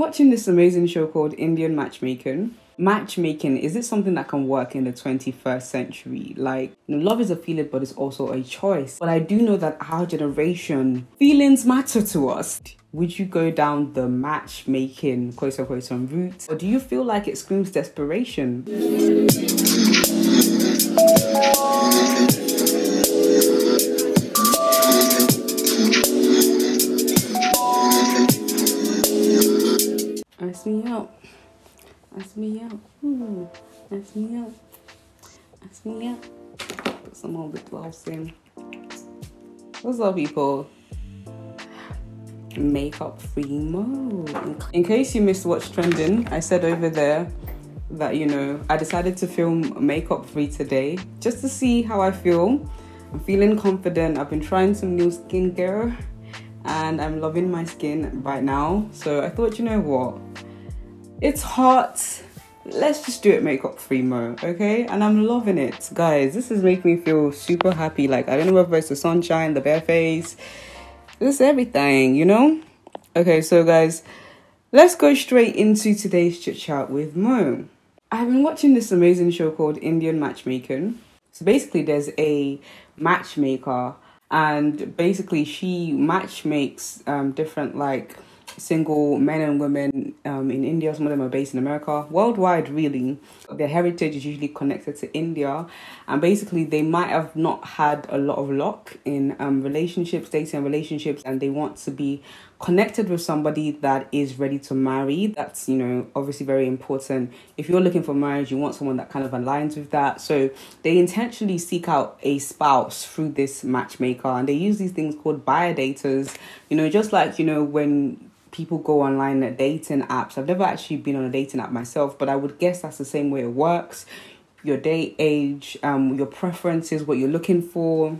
watching this amazing show called Indian Matchmaking. Matchmaking, is it something that can work in the 21st century? Like, love is a feeling, but it's also a choice. But I do know that our generation, feelings matter to us. Would you go down the matchmaking, quote unquote, route? Or do you feel like it screams desperation? Ask me out. Ask me out. Ooh. Ask me out. Ask me out. Put some more lip gloss in. What's up, people? Makeup free mode. In case you missed what's trending, I said over there that, I decided to film makeup free today just to see how I feel. I'm feeling confident. I've been trying some new skincare and I'm loving my skin right now. So I thought, you know what? It's hot. Let's just do it makeup free mode, okay? And I'm loving it. Guys, this is making me feel super happy. Like, I don't know whether it's the sunshine, the bare face, just everything, Okay, so guys, let's go straight into today's chit chat with Mo. I've been watching this amazing show called Indian Matchmaking. So basically there's a matchmaker and basically she matchmakes different single men and women in India. Some of them are based in America, worldwide really. Their heritage is usually connected to India, and basically they might have not had a lot of luck in dating relationships, and they want to be connected with somebody that is ready to marry. That's obviously very important. If you're looking for marriage, you want someone that kind of aligns with that. So they intentionally seek out a spouse through this matchmaker, and they use these things called biodaters. Just like when people go online at dating apps. I've never actually been on a dating app myself, but I would guess that's the same way it works. Your date age, your preferences, what you're looking for.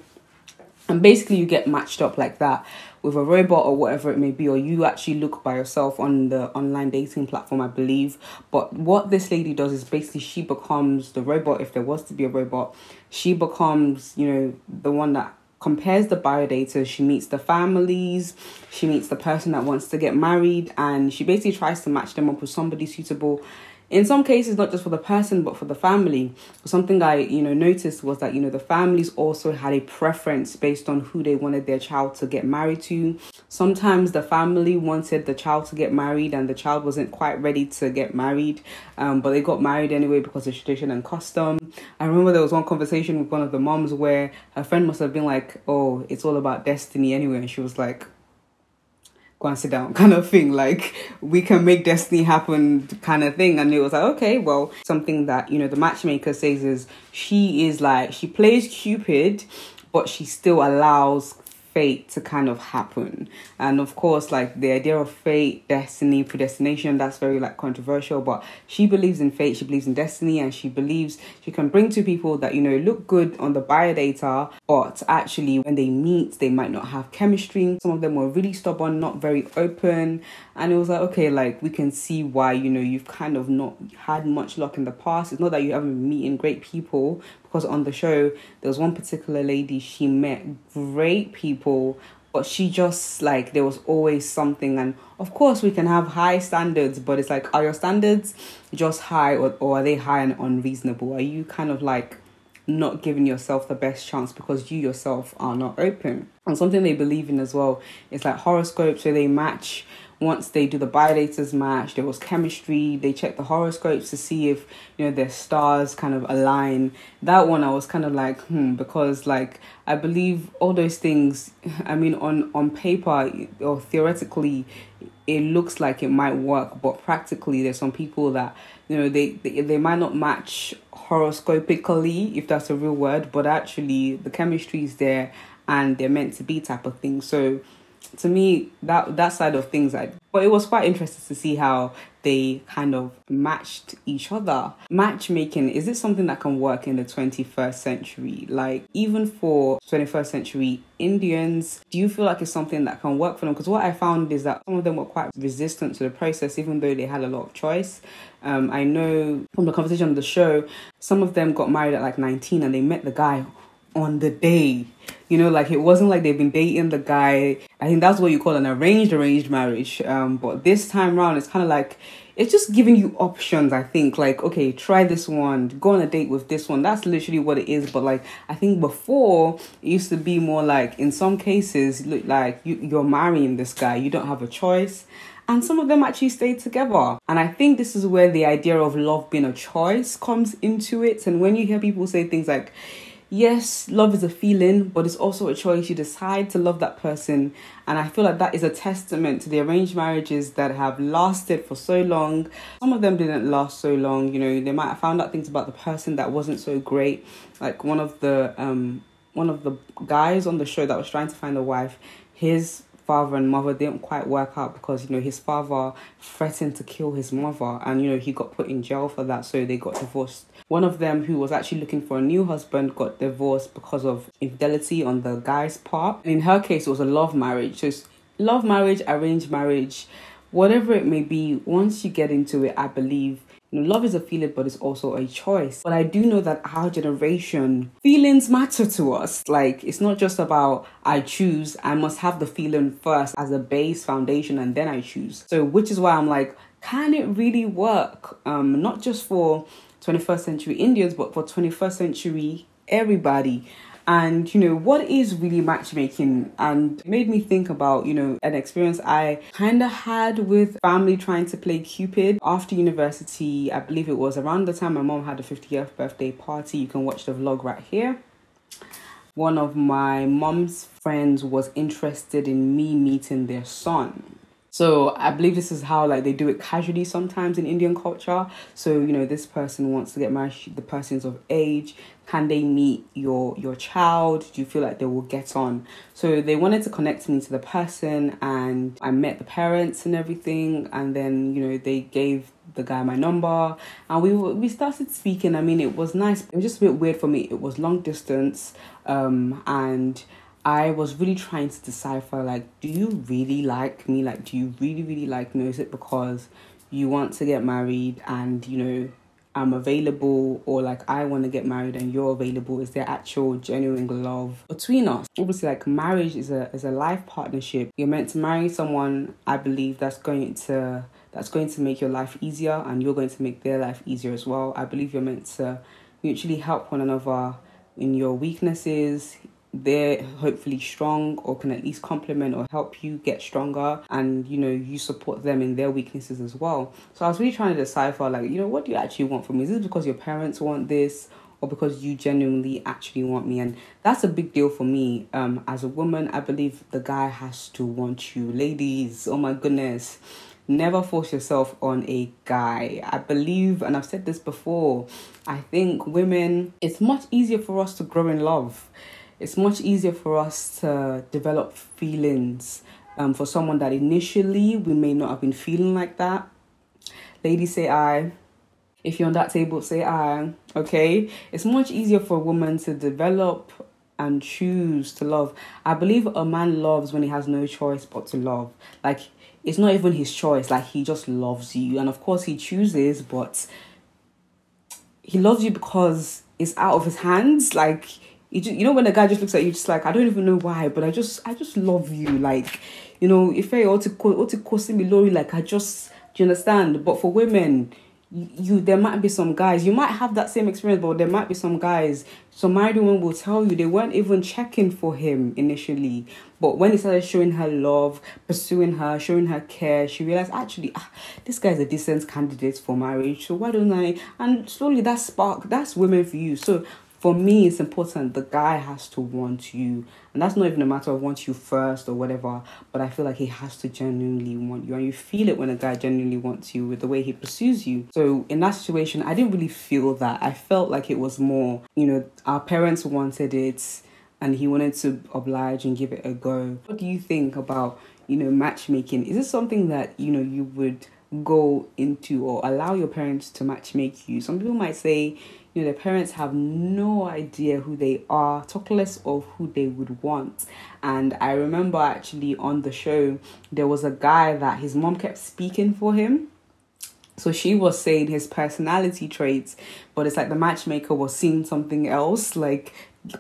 And basically you get matched up like that with a robot or whatever it may be, or you actually look by yourself on the online dating platform, I believe. But what this lady does is basically she becomes the robot, if there was to be a robot. She becomes, the one that compares the biodata. She meets the families, she meets the person that wants to get married, and she basically tries to match them up with somebody suitable. In some cases, not just for the person, but for the family. Something I, noticed was that, the families also had a preference based on who they wanted their child to get married to. Sometimes the family wanted the child to get married and the child wasn't quite ready to get married, but they got married anyway because of tradition and custom. I remember there was one conversation with one of the moms where her friend must have been like, oh, it's all about destiny anyway. And she was like, go and sit down kind of thing, like we can make destiny happen kind of thing. And it was like, okay, well, something that the matchmaker says is she plays Cupid, but she still allows fate to kind of happen. And of course, the idea of fate, destiny, predestination, that's very controversial, but she believes in fate, she believes in destiny, and she believes she can bring two people that look good on the biodata, but actually when they meet they might not have chemistry. Some of them were really stubborn, not very open, and it was like, okay, we can see why you've kind of not had much luck in the past. It's not that you haven't been meeting great people, because on the show there was one particular lady, she met great people, but she just there was always something. And of course we can have high standards, but it's are your standards just high, or are they high and unreasonable? Are you kind of not giving yourself the best chance because you yourself are not open? And something they believe in as well is horoscopes, where they match. Once they do the biodaters match, there was chemistry. They check the horoscopes to see if their stars kind of align. That one I was kind of because I believe all those things, I mean, on paper or theoretically it looks like it might work, but practically there's some people that they might not match horoscopically, if that's a real word, but actually the chemistry is there and they're meant to be type of thing. So to me, that side of things, but it was quite interesting to see how they kind of matched each other. Matchmaking, is it something that can work in the 21st century? Even for 21st century Indians, do you feel like it's something that can work for them? Because what I found is that some of them were quite resistant to the process, even though they had a lot of choice. I know from the conversation on the show, some of them got married at 19 and they met the guy on the day. You know, like it wasn't like they've been dating the guy. I think that's what you call an arranged marriage. But this time around, it's kind of like, it's just giving you options, I think. Like, okay, try this one, go on a date with this one. That's literally what it is. But like, I think before, it used to be more like, in some cases, look like you're marrying this guy. You don't have a choice. And some of them actually stayed together. And I think this is where the idea of love being a choice comes into it. And when you hear people say things like, yes, love is a feeling, but it's also a choice. You decide to love that person. And I feel like that is a testament to the arranged marriages that have lasted for so long. Some of them didn't last so long. You know, they might have found out things about the person that wasn't so great. Like one of the guys on the show that was trying to find a wife, his father and mother didn't quite work out because, you know, his father threatened to kill his mother, and, you know, he got put in jail for that, so they got divorced. One of them, who was actually looking for a new husband, got divorced because of infidelity on the guy's part. And in her case, it was a love marriage. So it's love marriage, arranged marriage, whatever it may be, once you get into it, I believe, you know, love is a feeling, but it's also a choice. But I do know that our generation, feelings matter to us. Like, it's not just about I choose. I must have the feeling first as a base foundation, and then I choose. So, which is why I'm like, can it really work? Not just for 21st century Indians, but for 21st century everybody. And, you know, what is really matchmaking? And it made me think about, you know, an experience I kind of had with family trying to play Cupid after university. I believe it was around the time my mom had a 50th birthday party. You can watch the vlog right here. One of my mom's friends was interested in me meeting their son. So I believe this is how, like, they do it casually sometimes in Indian culture. So, you know, this person wants to get married, the person's of age. Can they meet your child? Do you feel like they will get on? So they wanted to connect me to the person, and I met the parents and everything. And then, you know, they gave the guy my number, and we started speaking. I mean, it was nice. It was just a bit weird for me. It was long distance, and I was really trying to decipher, like, do you really like me? Like, do you really, really like me? Or is it because you want to get married and, you know, I'm available, or like I want to get married and you're available? Is there actual genuine love between us? Obviously, like, marriage is a life partnership. You're meant to marry someone, I believe, that's going to make your life easier, and you're going to make their life easier as well. I believe you're meant to mutually help one another in your weaknesses. They're hopefully strong, or can at least complement or help you get stronger, and, you know, you support them in their weaknesses as well. So I was really trying to decipher, like, you know, what do you actually want from me? Is this because your parents want this, or because you genuinely actually want me? And that's a big deal for me. As a woman, I believe the guy has to want you. Ladies, oh my goodness, never force yourself on a guy. I believe, and I've said this before, I think women, it's much easier for us to grow in love. It's much easier for us to develop feelings for someone that initially we may not have been feeling like that. Ladies, say aye. If you're on that table, say aye. Okay? It's much easier for a woman to develop and choose to love. I believe a man loves when he has no choice but to love. Like, it's not even his choice. Like, he just loves you. And of course he chooses, but he loves you because it's out of his hands. Like, you know, when a guy just looks at you, just like, I don't even know why, but I just love you. Like, you know, if I ought to cause me Lori, like, do you understand? But for women, there might be some guys, you might have that same experience, but there might be some guys, some married women will tell you they weren't even checking for him initially, but when he started showing her love, pursuing her, showing her care, she realized, actually, this guy's a decent candidate for marriage, so why don't I? And slowly that spark, that's women for you. So for me, it's important the guy has to want you. And that's not even a matter of want you first or whatever, but I feel like he has to genuinely want you. And you feel it when a guy genuinely wants you with the way he pursues you. So in that situation, I didn't really feel that. I felt like it was more, you know, our parents wanted it and he wanted to oblige and give it a go. What do you think about, you know, matchmaking? Is this something that, you know, you would go into or allow your parents to matchmake you? Some people might say, you know, their parents have no idea who they are, talk less of who they would want. And I remember actually on the show, there was a guy that his mom kept speaking for him. So she was saying his personality traits, but it's like the matchmaker was seeing something else. Like,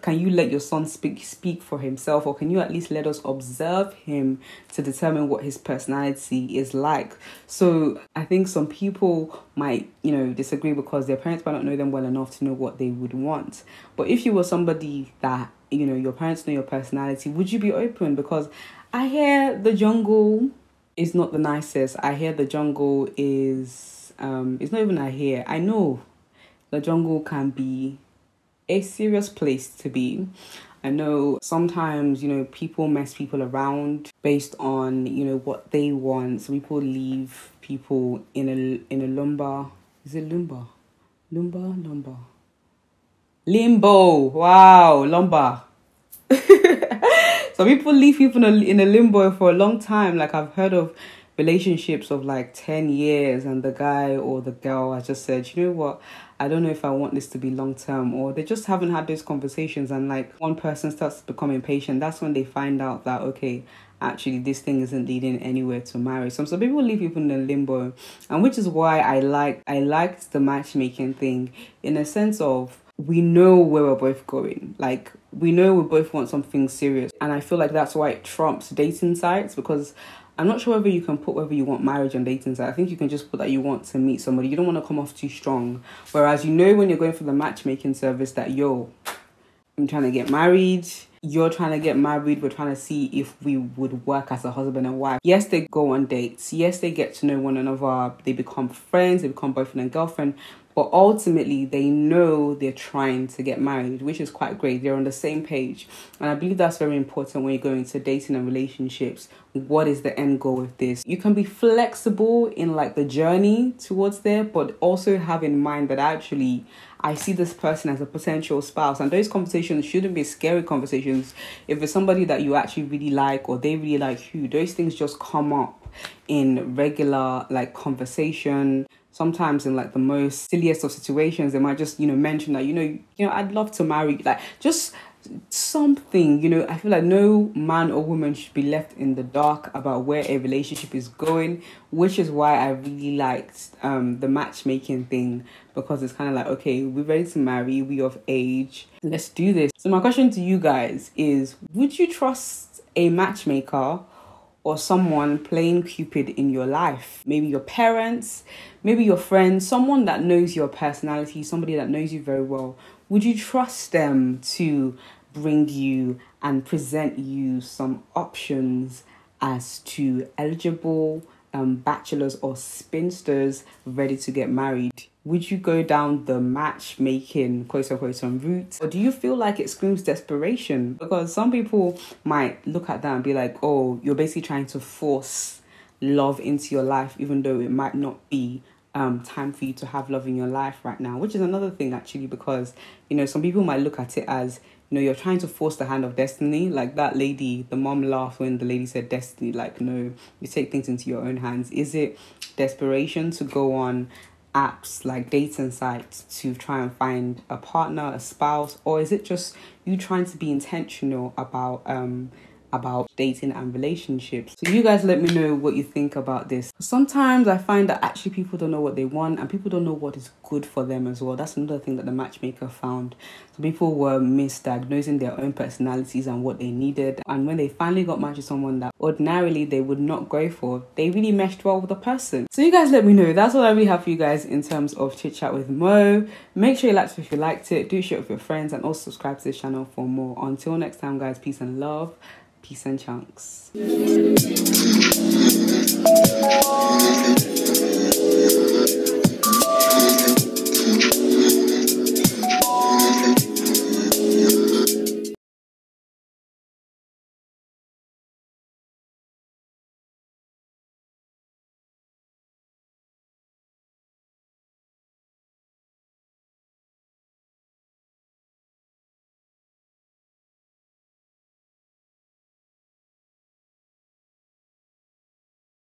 can you let your son speak for himself, or can you at least let us observe him to determine what his personality is like? So I think some people might, disagree because their parents might not know them well enough to know what they would want. But if you were somebody that, your parents know your personality, would you be open? Because I hear the jungle is not the nicest. I hear the jungle is, it's not even I know the jungle can be a serious place to be. I know sometimes, people mess people around based on, what they want. So people leave people in a lumbar. Is it lumbar? Lumbar. Limbo. Wow, lumbar. So people leave people in a limbo for a long time. Like, I've heard of relationships of like 10 years and the guy or the girl has just said, you know what, I don't know if I want this to be long term, or they just haven't had those conversations, and like one person starts to become impatient. That's when they find out that, okay, actually this thing isn't leading anywhere to marriage. So people leave people in a limbo, and which is why I liked the matchmaking thing, in a sense of, we know where we're both going. Like, we know we both want something serious. And I feel like that's why it trumps dating sites, because I'm not sure whether you can put whether you want marriage on dating sites. I think you can just put that you want to meet somebody. You don't want to come off too strong. Whereas, when you're going for the matchmaking service that, I'm trying to get married, you're trying to get married, we're trying to see if we would work as a husband and wife. Yes, they go on dates. Yes, they get to know one another. They become friends. They become boyfriend and girlfriend. But ultimately, they know they're trying to get married, which is quite great. They're on the same page. And I believe that's very important when you're going into dating and relationships. What is the end goal with this? You can be flexible in like the journey towards there, but also have in mind that actually, I see this person as a potential spouse. And those conversations shouldn't be scary conversations. If it's somebody that you actually really like, or they really like you, those things just come up in regular like conversation. Sometimes in like the most silliest of situations, they might just, mention that, I'd love to marry you. Like, just something, I feel like no man or woman should be left in the dark about where a relationship is going, which is why I really liked the matchmaking thing, because it's kind of like, okay, we're ready to marry, we're of age, let's do this. So my question to you guys is, would you trust a matchmaker or someone playing Cupid in your life? Maybe your parents, maybe your friends, someone that knows your personality, somebody that knows you very well. Would you trust them to bring you and present you some options as to eligible bachelors or spinsters ready to get married? Would you go down the matchmaking quote unquote route? Or do you feel like it screams desperation? Because some people might look at that and be like, oh, you're basically trying to force love into your life, even though it might not be time for you to have love in your life right now, which is another thing actually, because some people might look at it as, you're trying to force the hand of destiny. Like that lady, the mom laughed when the lady said destiny. Like, no, you take things into your own hands. Is it desperation to go on apps like dating sites to try and find a partner, a spouse, or is it just you trying to be intentional about dating and relationships? So you guys let me know what you think about this. Sometimes I find that actually people don't know what they want, and people don't know what is good for them as well. That's another thing that the matchmaker found. So people were misdiagnosing their own personalities and what they needed, and when they finally got matched with someone that ordinarily they would not go for, they really meshed well with the person. So you guys let me know. That's all I really have for you guys in terms of Chit Chat with Mo. Make sure you liked it if you liked it. Do share it with your friends, and also subscribe to this channel for more. Until next time, guys, peace and love. Peace and chunks.